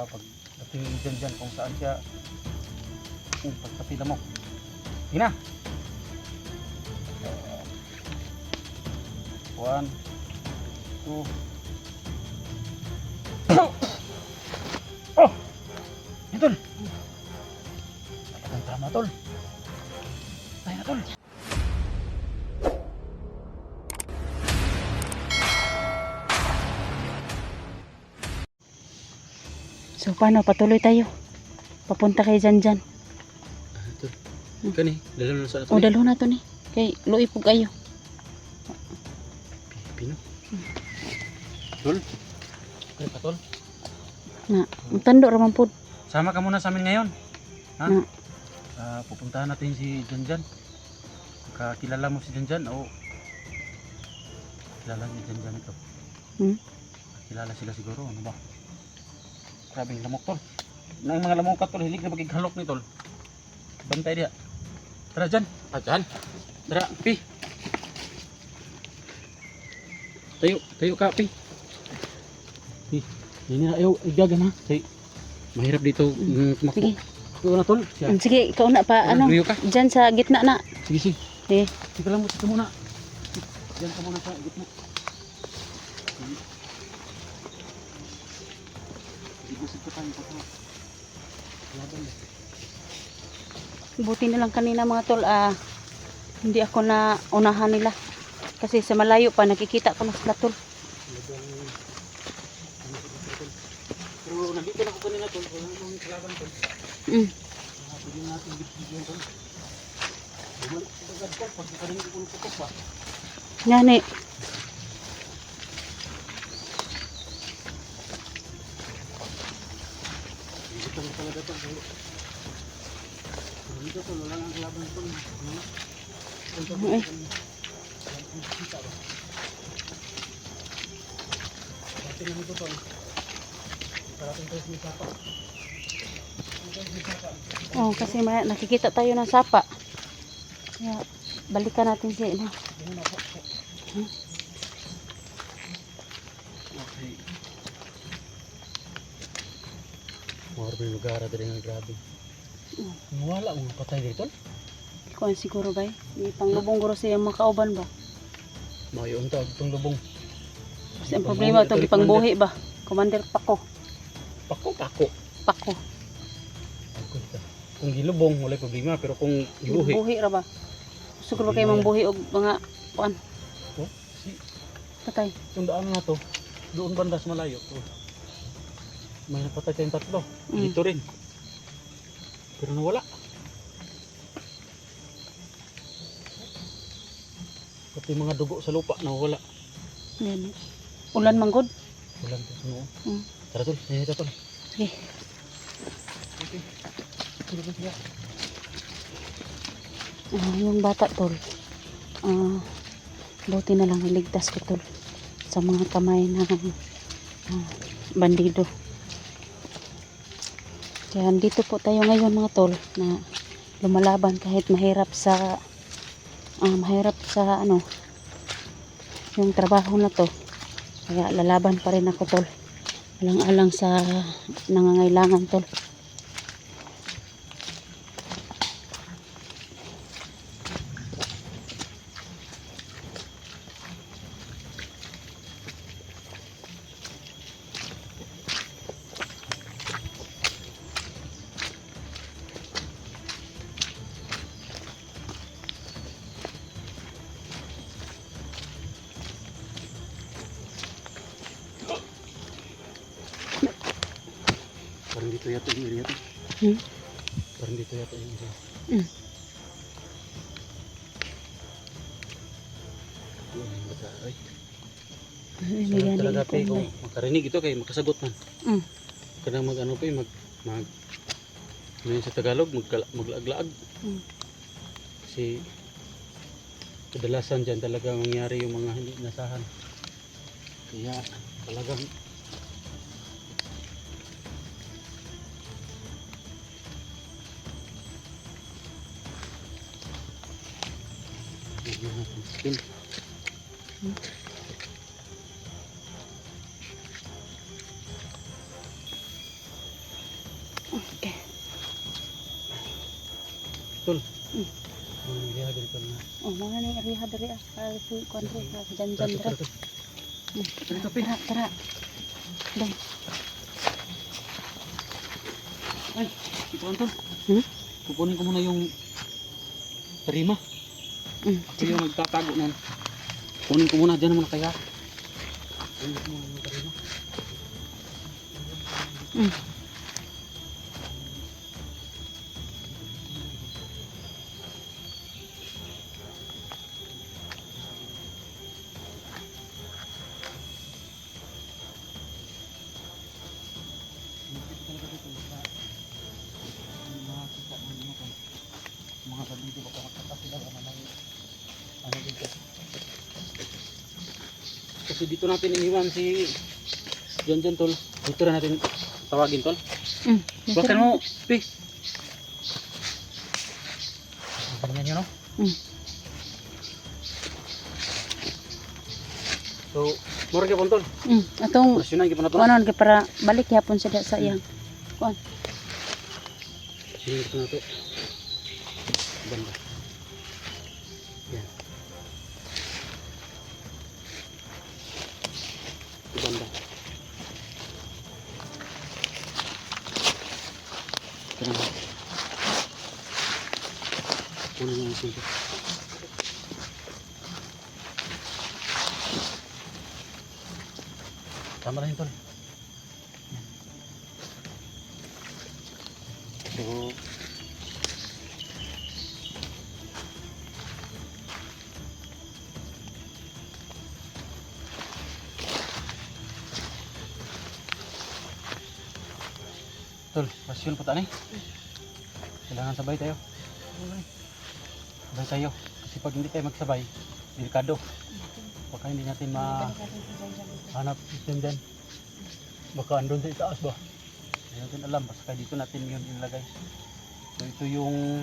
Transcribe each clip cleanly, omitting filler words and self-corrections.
pag natingin dyan kung saan siya pagkapila mo. Sige na. 1, 2. Oh! Yan tol. Talagang tama tol. Tayo na tol. So paano, patuloy tayo. Papunta kay Janjan. Ito. Kani, dalo na sa ato. O dalo na to ni. Kay luoy pug kayo. Pino. Tol. Kaya ka tol. Na, ang tando raman pod. Sama ka muna sa amin ngayon. Ha? Na. Pupuntahan natin si Janjan. Kakilala mo si Janjan o kilala ni Janjan ito? Kilala sila siguro, ano ba? Grabing lamok tol. Nang mga lamok ka tol, hilig na magighalok ni tol. Bantay dia. Tara Jan. Jan. Tara, Pi. Tayo ka, Pi. Pi. Ini na ayaw, igagan ha. Say, mahirap dito tumakbo. Sige. Ako na tol. Siya. Sige, ikaw na pa ano. Riyo ka? Diyan sa gitna na. Sige, sige. Eh, Sige lang mo, sige muna. Diyan ka muna sa gitna. Sige ka tayo. buti na lang kanina mga tol, hindi ako na unahan nila. Kasi sa malayo pa nakikita ko na sila tol. Pero nandito na ako kanina tol. Wala namang kalaban tol. Pwede natin bigyan tol. Bumalik sa agad tol. Pag kanina ko putok pa. Ngani. Dito na talaga tol. Dito tol. Wala nang kalaban tol. Eh. Pati na nito tol. Parating tayo sa sapa. Oh, kasi nakikita tayo ng sapa. Kaya balikan natin si ano. Okay. Marami lugar dari nga grabe. Wala mo patay dito. Kung siguro ba may panglubong guro siya mga kauban ba? Mayo unta itong lubong. Kasi ang problema ito gipangbuhi ba? Commander Pako. Pako. Pako. Kung gilubong wala problema pero kung gibuhi. Buhi ra ba? Siguro ba kayo mangbuhi og mga kuan Oh, si patay. tundaan na to. Doon banda sa malayo. Oh. May napatay tayong tatlo. Dito rin. Pero nawala. Pati mga dugo sa lupa nawala. Yan. Ulan manggod. Ulan to sa noo. Tara tol, dito tol. Sige. Okay. Sige. Yung bata tol. Buti na lang niligtas ko tol sa mga kamay ng bandido. Kaya dito po tayo ngayon mga tol na lumalaban kahit mahirap sa ano yung trabaho na to. Kaya lalaban pa rin ako tol. Alang-alang sa nangangailangan tol. Parang dito yata yung area to. Parang dito yata yung area. Sarap talaga pa kung makarinig ito kay makasagot man. Kadang mag ano pa ano sa Tagalog maglaag-laag. Kasi kadalasan dyan talaga mangyari yung mga hindi nasahan. Kaya talagang skill. Okay. Tol. Mm. Lihat dari tol na. Oh, mga na iriha diri ah. Kuan diri dyan dyan dira. Dito, Pi. Tara. Dong. Ay, ito Tol. Kukunin ko muna yung tarima. Ako yung nagtatago nun. Kunin ko muna, dyan muna kaya. Kunin ko muna yung tarima. Mga bandito baka magkata sila ano dito. Kasi dito natin iniwan si John Tol. Dito na natin tawagin Tol. Bakit mo, Pi? Ganyan nyo, no? So, mura ka po Tol. Atong Presyonan ka pa na Tol. kuanon kay para balik yapon sa iyang kuan. Sige ko na to. Banda. Yan. Banda. Tara. Kunin mo yung sito. Tama na yun Tol. So, Tol, pasyon po tani. Kailangan sabay tayo. Sabay tayo. Kasi pag hindi tayo magsabay, delikado. Baka hindi natin mahanap system din. Baka andun sa itaas ba? Hindi natin alam. Basta dito natin yun ilagay. So ito yung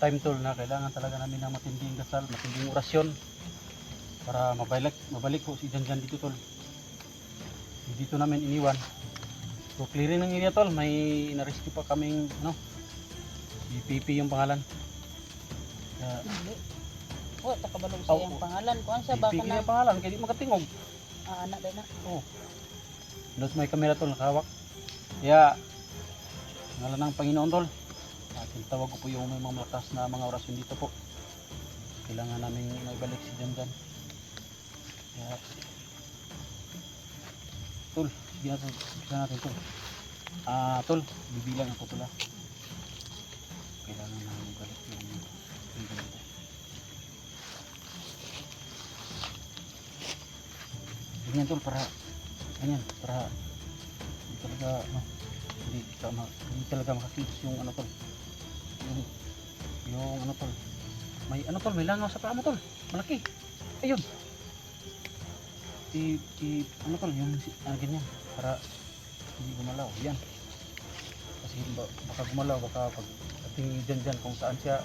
time Tol na kailangan talaga namin ng matinding dasal, matinding orasyon para mabalik po si Jan dito Tol. Dito namin iniwan. So clearing ng area Tol, may na-rescue pa kaming si PP yung pangalan. Oh, takabalong sa iyang pangalan. Kuan sa baka PP na yung pangalan, kaya di makatingog. anak din na. Oh. Dos may kamera Tol, nakahawak. Kaya ngalan ng Panginoon Tol. Tawag ko po yung may mga malakas na mga orasyon dito po. Kailangan namin maibalik si Jan. Kaya Tol, sige natin, bisa natin Tol. Tol, bibilang ako Tol. Kailangan namin ibalik yung dito. Ganyan Tol, para hindi talaga hindi talaga makakits yung Tol. Yung Tol. May Tol, may langaw sa paa mo Tol. Malaki. Ayun. Tol, yung ganyan para hindi gumalaw. Yan. Kasi baka gumalaw, baka pagdating dyan kung saan siya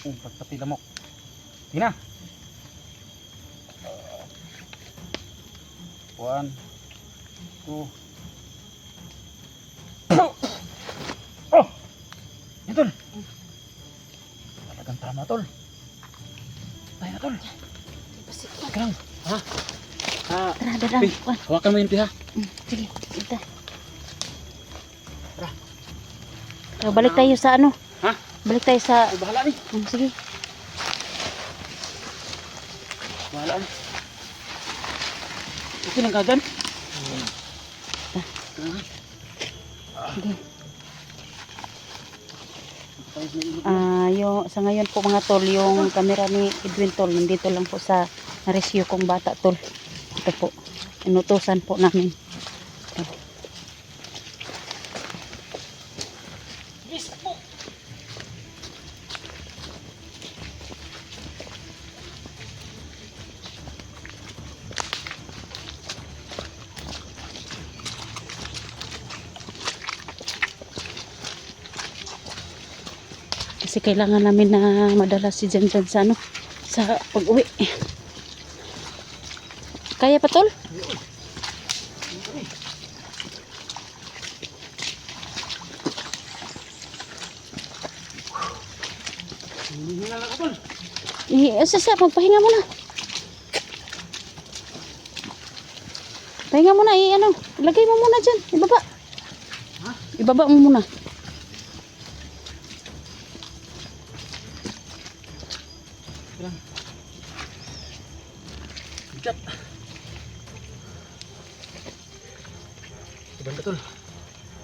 pagpati lamok. Tingnan. 1 2 Oh! Yan Tol. Talagang tama Tol. Tayo na Tol. Teka lang. Tara. Pi, hawakan mo yun Pi ha. Sige, ito. Tara. So, balik tayo sa ano? Ha? Balik tayo sa Bahala ni. sige. Bahala ni. Okay lang kagan. Sige. Yung sa ngayon po mga tol, yung camera ni Edwin Tol, nandito lang po sa rescue kong bata Tol. Ito po, inutusan po namin. Kasi kailangan namin na madala si Jan sa sa pag-uwi. Kaya pa Tol? Hinihingal ako tol. Sasa, magpahinga muna. Pahinga muna, ano, ilagay mo muna dyan, ibaba. Ha? Ibaba mo muna. Lang. Bigat. Ibang tol.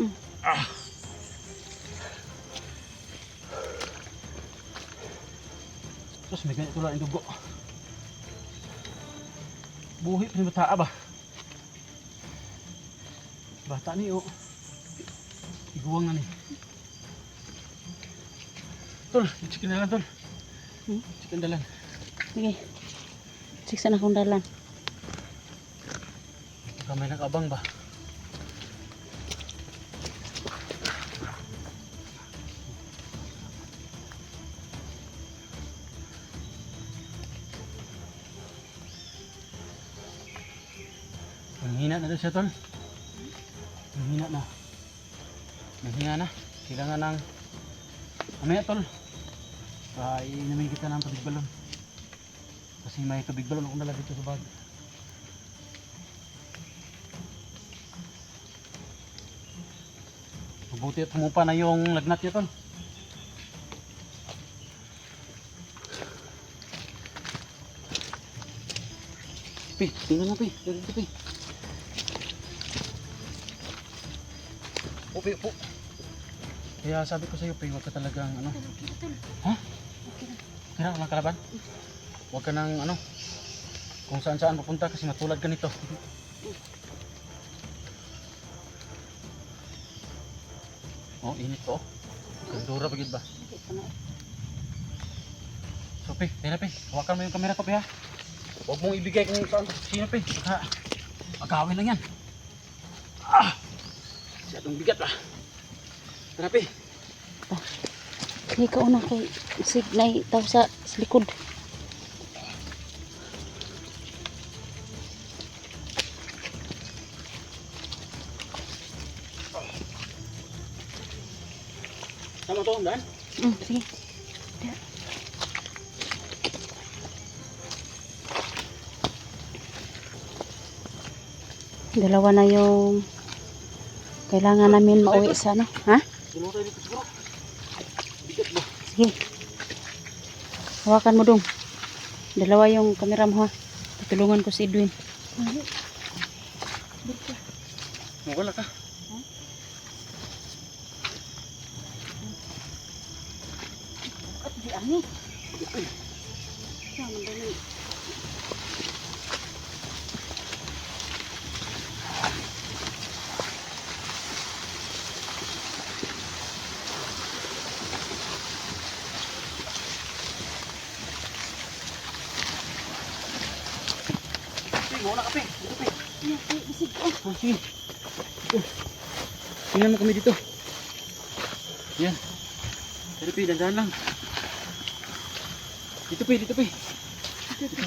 Hmm. Ah. Terus may ganito lang yung dugo. Buhi pa ni bata ba? Bata ni oh. Iguang na ni. Tol, chicken na lang tol. Chicken na lang. Sige. Siksa na akong dalan. Baka may nakabang ba? Manghina na daw siya tol. Manghina na. Manghina na. Kailangan ng mamaya tol. Inumin kita ng tubig balon. Kasi may tubig balon ako nala dito sa bag. Mabuti at humupa na yung lagnat niya tol. Pi, tingnan mo pi. Dito pi. Upi, upo. Kaya sabi ko sa'yo, Pei, huwag ka talagang ano. Ha? Kaya walang kalaban? Huwag ka nang ano, kung saan saan pupunta kasi matulad ka nito. Oh, init ko. Kandura bagid ba? So, Pei, kaya na Pei, hawakan mo yung camera ko, Pei ha. Huwag mong ibigay kung saan sino, Pei. Ha, magkawin lang yan. Ah! Siyadong bigat ba? Tara, Pei. Sige ka una kay signay tao sa likod. Tama to, Dan? Sige. Dalawa na yung kailangan namin mauwi sa ano. Ha? Sino tayo dito siguro? Bigat ba? Sige. Hawakan mo dong. Dalawa yung kamera mo ha. Tutulungan ko si Edwin. Wala ka. At di ani. Sama dali. Mau na kape. Dito, Pei. Bisig ko. Ah, sige. Tingnan mo kami dito. Yan. Pero Pei, dandahan lang. Dito Pei, dito Pei. Dito.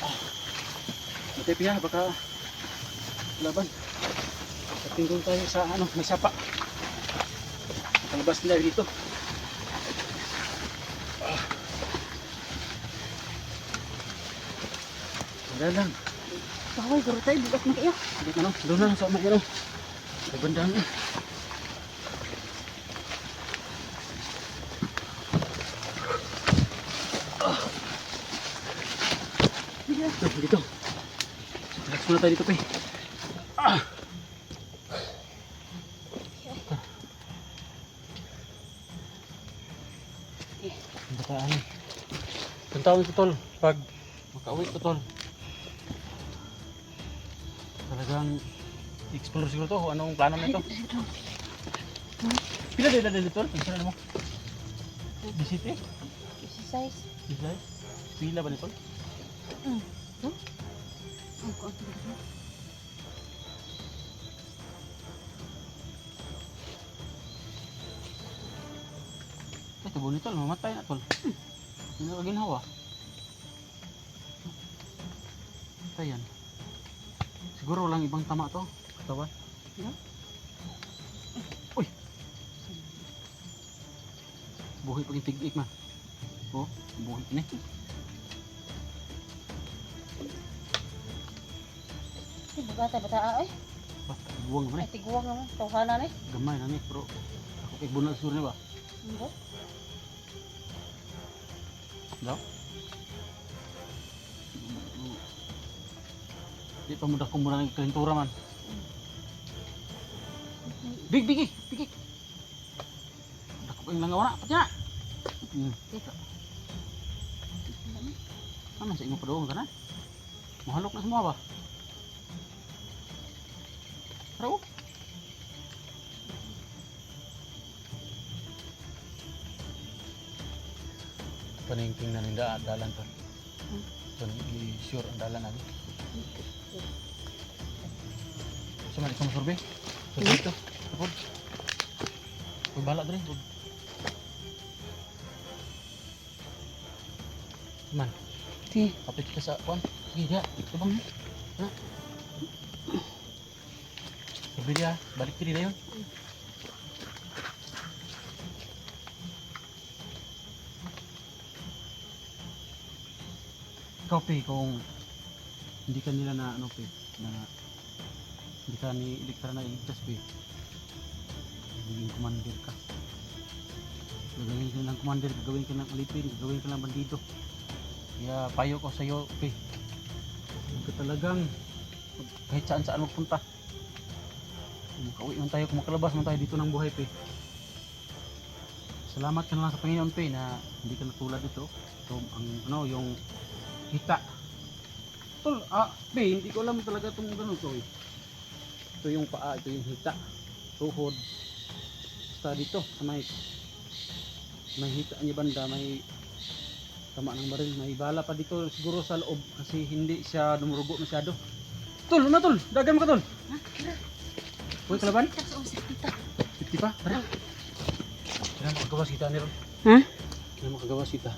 Ah. Matay Pei ha, baka laban. Patingkong tayo sa ano, may sapa. Palabas nila dito. Dandahan lang. Bawal garo tayo bukas na kayo. Dito ano, doon lang sa may ano. Sa bandang eh. Dito. Relax muna tayo dito, Pei. Ah! Ang bataan eh. Ang taon ito, tol. Pag makauwi ito, tol. Talagang explore siguro to. Anong plano nito? Pila dito, tol? Ang sarap mo? Bisiti? Exercise. Bisay? Pila ba nito? Huh? Ang konti dito. Ito bonito, mamatay na tol. Hindi na ginhawa. Ito yan. Siguro walang ibang tama to. Katawan. Yeah. Uy! Buhi pag tig-ik man. Oh, buhi ni. Bata ay. Ba, buwang naman Ay tiguwang naman. Tawhanan eh. Gamay na ni, pero ako kay bunal sur ni ba? Hindi. Daw? Di pa mudah kung muna ng kalintura man. Big. Dako ko yung langaw na, pati na. Ano sa imo padoong ka na? Mahalok na semua ba? Tara. Paningking na nila dalan to. Sure ang dalan natin. Sama isang survey. Survey ito. Tapos. Huwag bahala dali. Man, Sige. kapit kita sa kuan. Sige dia. Ito bang? Ha? Survey dia. Balik kiri na yun. Ikaw, Pe, kung hindi ka nila na ano, Pe, na hindi ka na iligtas, Pe, magiging commander ka. Gagawin ka ng commander, gagawin ka ng alipin, gagawin ka ng bandido. Kaya payo ko sa'yo, Pe, huwag ka talagang kahit saan magpunta. Kung makauwi man tayo, kung makalabas man tayo dito ng buhay, Pe. Salamat ka na lang sa Panginoon, Pe, na hindi ka natulad dito. Ito, ang ano, yung hita. Tol, Pe, hindi ko alam talaga itong ganun to eh. Ito yung paa, ito yung hita. Tuhod. Basta dito, sa may hita niya banda, may tama ng baril. May bala pa dito siguro sa loob kasi hindi siya dumurugo masyado. Tol, ano tol? Dagan mo ka tol. Uy, kalaban? 50 pa? Tara. Kailan makagawas kita ni Ron? Ha? Kailan makagawas kita?